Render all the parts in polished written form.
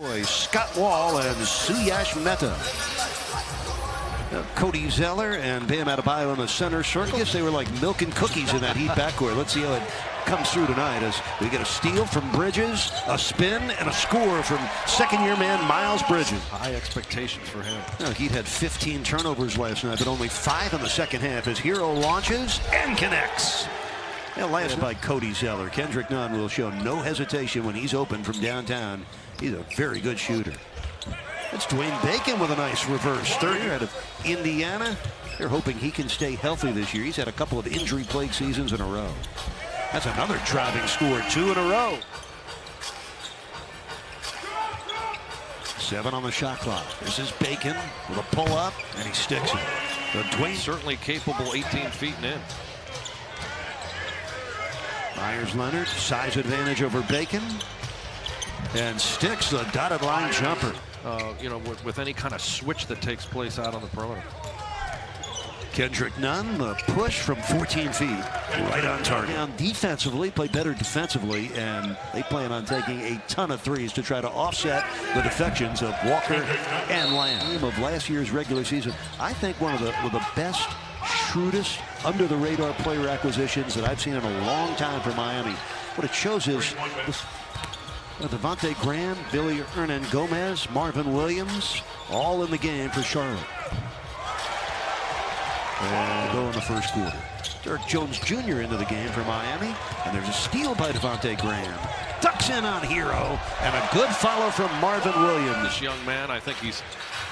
Scott Wall and Suyash Mehta. Cody Zeller and Bam Adebayo in the center circle. I guess they were like milk and cookies in that Heat backcourt. Let's see how it comes through tonight as we get a steal from Bridges, a spin, and a score from second-year man Miles Bridges. High expectations for him. Heat had 15 turnovers last night, but only 5 in the second half as Hero launches and connects. Last by Cody Zeller. Kendrick Nunn will show no hesitation when he's open from downtown. He's a very good shooter. It's Dwayne Bacon with a nice reverse third out of Indiana. They're hoping he can stay healthy this year. He's had a couple of injury-plagued seasons in a row. That's another driving score, 2 in a row. 7 on the shot clock. This is Bacon with a pull-up, and he sticks it. But Dwayne certainly capable, 18 feet and in. Myers-Leonard, size advantage over Bacon, and sticks the dotted line jumper. With any kind of switch that takes place out on the perimeter. Kendrick Nunn, the push from 14 feet, right on target. Down defensively, play better defensively, and they plan on taking a ton of threes to try to offset the defections of Walker and Lamb. Of last year's regular season, I think one of the best, shrewdest, under-the-radar player acquisitions that I've seen in a long time for Miami. What it shows is Devontae Graham, Billy Hernangomez, Marvin Williams, all in the game for Charlotte. And go in the first quarter. Derek Jones Jr. into the game for Miami, and there's a steal by Devontae Graham. Ducks in on Hero, and a good follow from Marvin Williams. This young man, I think he's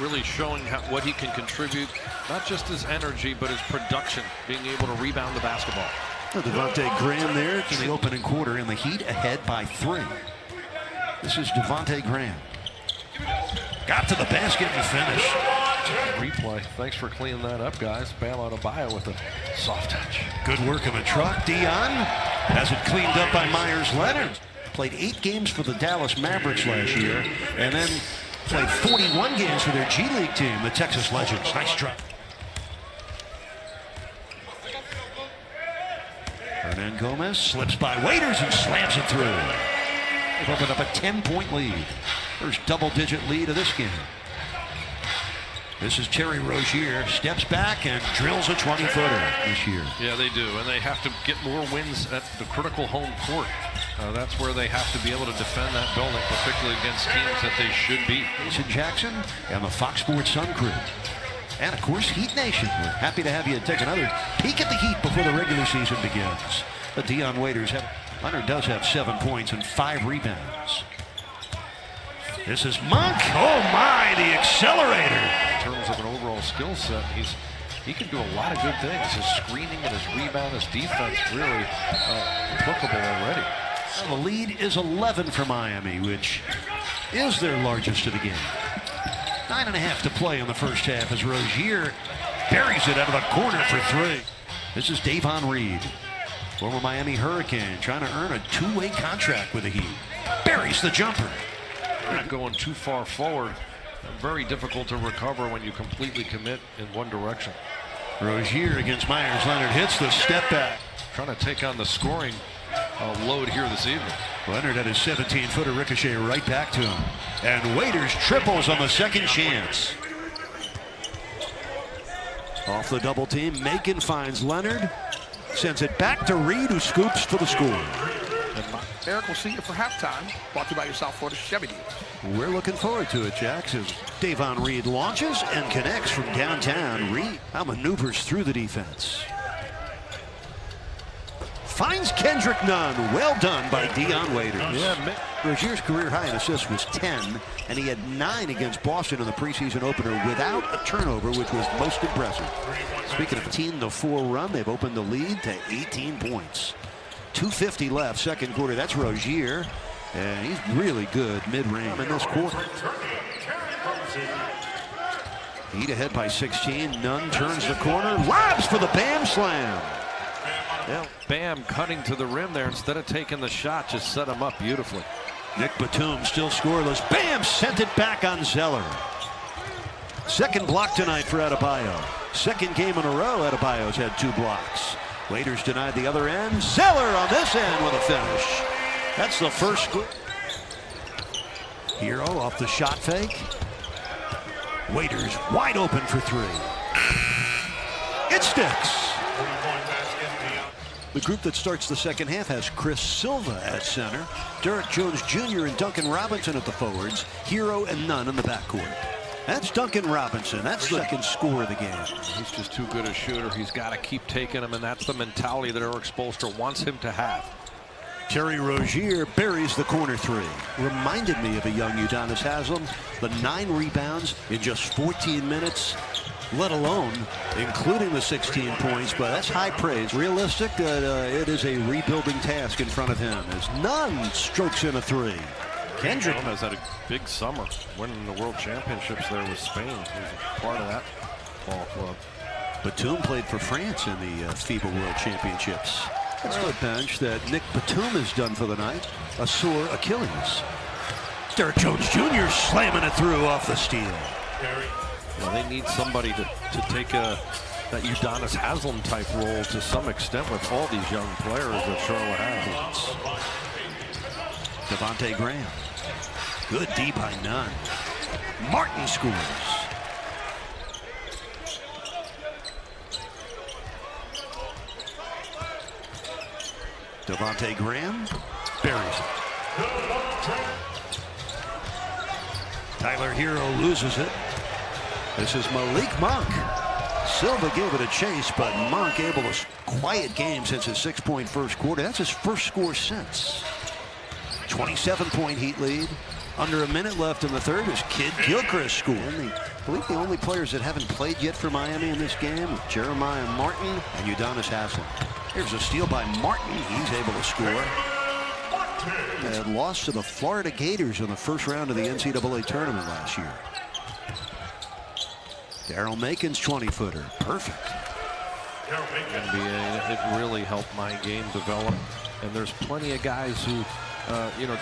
really showing what he can contribute, not just his energy, but his production, being able to rebound the basketball. Devontae Graham there in the opening quarter, and the Heat ahead by 3. This is Devontae Graham. Got to the basket and finished. Replay. Thanks for cleaning that up, guys. Bam Adebayo with a soft touch. Good work in the truck. Dion has it cleaned up by Myers-Leonard. Played 8 games for the Dallas Mavericks last year, and then played 41 games for their G League team, the Texas Legends. Nice try. Hernangomez slips by Waiters and slams it through. They've opened up a 10-point lead. First double-digit lead of this game. This is Terry Rozier, steps back and drills a 20-footer this year. Yeah, they do, and they have to get more wins at the critical home court. That's where they have to be able to defend that building, particularly against teams that they should beat. Jason Jackson and the Fox Sports Sun crew. And, of course, Heat Nation. We're happy to have you take another peek at the Heat before the regular season begins. But Dion Waiters, Leonard does have 7 points and 5 rebounds. This is Monk. Oh, my, the accelerator. In terms of an overall skill set, he can do a lot of good things. His screening and his rebound, his defense, really applicable already. The lead is 11 for Miami, which is their largest of the game. 9.5 to play in the first half as Rozier buries it out of the corner for 3. This is Davon Reed, former Miami Hurricane, trying to earn a 2-way contract with the Heat. Buries the jumper. Not going too far forward. Very difficult to recover when you completely commit in one direction. Rozier against Myers-Leonard hits the step back. Trying to take on the scoring load here this evening. Leonard had his 17-footer ricochet right back to him. And Waiters triples on the second chance. Off the double team, Macon finds Leonard. Sends it back to Reed, who scoops for the score. Eric will see you for halftime. Brought to you by your South Florida Chevy dealers. We're looking forward to it, Jax, as Davon Reed launches and connects from downtown. Reed maneuvers through the defense. Finds Kendrick Nunn. Well done by Dion Waiters. Yeah, Rozier's career high in assists was 10, and he had 9 against Boston in the preseason opener without a turnover, which was most impressive. Speaking of a 18-4 run, they've opened the lead to 18 points. 2:50 left, second quarter. That's Rozier, and he's really good mid-range in this quarter. Heat ahead by 16. Nunn turns the corner, lobs for the Bam slam. Bam cutting to the rim there instead of taking the shot, just set him up beautifully. Nick Batum still scoreless. Bam sent it back on Zeller. Second block tonight for Adebayo. Second game in a row, Adebayo's had 2 blocks. Waiters denied the other end. Zeller on this end with a finish. That's the first score. Hero off the shot fake. Waiters wide open for three. It sticks. The group that starts the second half has Chris Silva at center, Derek Jones Jr. and Duncan Robinson at the forwards, Hero and Nunn in the backcourt. That's Duncan Robinson. That's the second score of the game. He's just too good a shooter. He's got to keep taking them, and that's the mentality that Eric Spoelstra wants him to have. Terry Rozier buries the corner three. Reminded me of a young Udonis Haslem. The 9 rebounds in just 14 minutes, let alone including the 16 points. But that's high praise. Realistic, it is a rebuilding task in front of him as Nunn strokes in a three. Kendrick has had a big summer, winning the World Championships there with Spain. He's a part of that ball club. Batum played for France in the FIBA World Championships. That's a good bench that Nick Batum has done for the night. A sore Achilles. Derek Jones Jr. slamming it through off the steal. Well, they need somebody to take that Udonis Haslem type role to some extent with all these young players that Charlotte has. Devontae Graham. Good D by Nunn. Martin scores. Devontae Graham buries it. Tyler Hero loses it. This is Malik Monk. Silva gave it a chase, but Monk able to quiet game since his 6-point first quarter. That's his first score since. 27-point Heat lead. Under a minute left in the third as Kid Gilchrist scored. I believe the only players that haven't played yet for Miami in this game are Jeremiah Martin and Udonis Haslem. Here's a steal by Martin. He's able to score. They had lost to the Florida Gators in the first round of the NCAA tournament last year. Daryl Macon's 20-footer. Perfect. NBA, it really helped my game develop. And there's plenty of guys who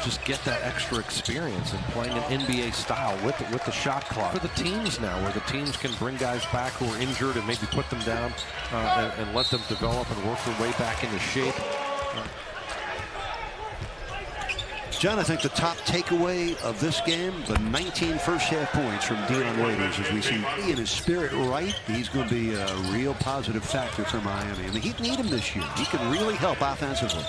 just get that extra experience in playing an NBA style with the shot clock. For the teams now, where the teams can bring guys back who are injured and maybe put them down and let them develop and work their way back into shape. John, I think the top takeaway of this game, the 19 first half points from Dion Waiters. As we see in his spirit right, he's going to be a real positive factor for Miami. And the Heat need him this year. He can really help offensively.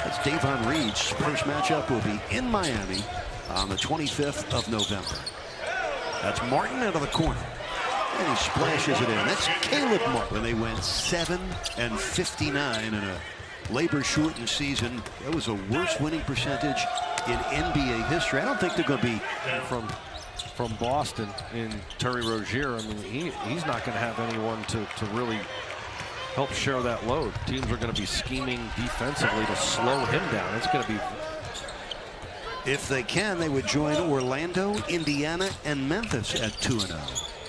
That's Davon Reed's first matchup will be in Miami on the 25th of November. That's Martin out of the corner. And he splashes it in. That's Caleb Martin. When they went 7-59 in a labor-shortened season. That was a worst winning percentage in NBA history. I don't think they're going to be from Boston in Terry Rozier. I mean, he's not going to have anyone to really help share that load. Teams are going to be scheming defensively to slow him down. It's going to be. If they can, they would join Orlando, Indiana, and Memphis at 2-0.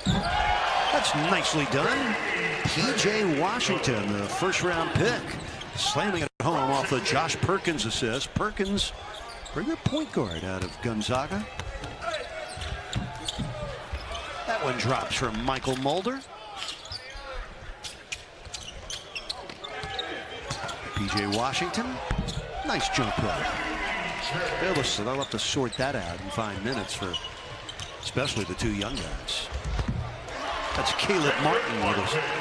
That's nicely done. P.J. Washington, the first-round pick, slamming it home off the Josh Perkins assist. Perkins, pretty good point guard out of Gonzaga. That one drops from Michael Mulder. P.J. Washington, nice jump play. They'll have to sort that out in 5 minutes for especially the two young guys. That's Caleb Martin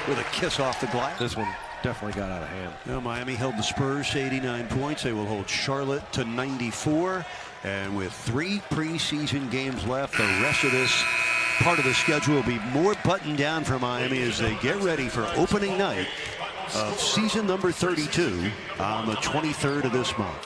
with a kiss off the glass. This one definitely got out of hand. Now, Miami held the Spurs to 89 points. They will hold Charlotte to 94. And with 3 preseason games left, the rest of this part of the schedule will be more buttoned down for Miami as they get ready for opening night of season number 32 on the 23rd of this month.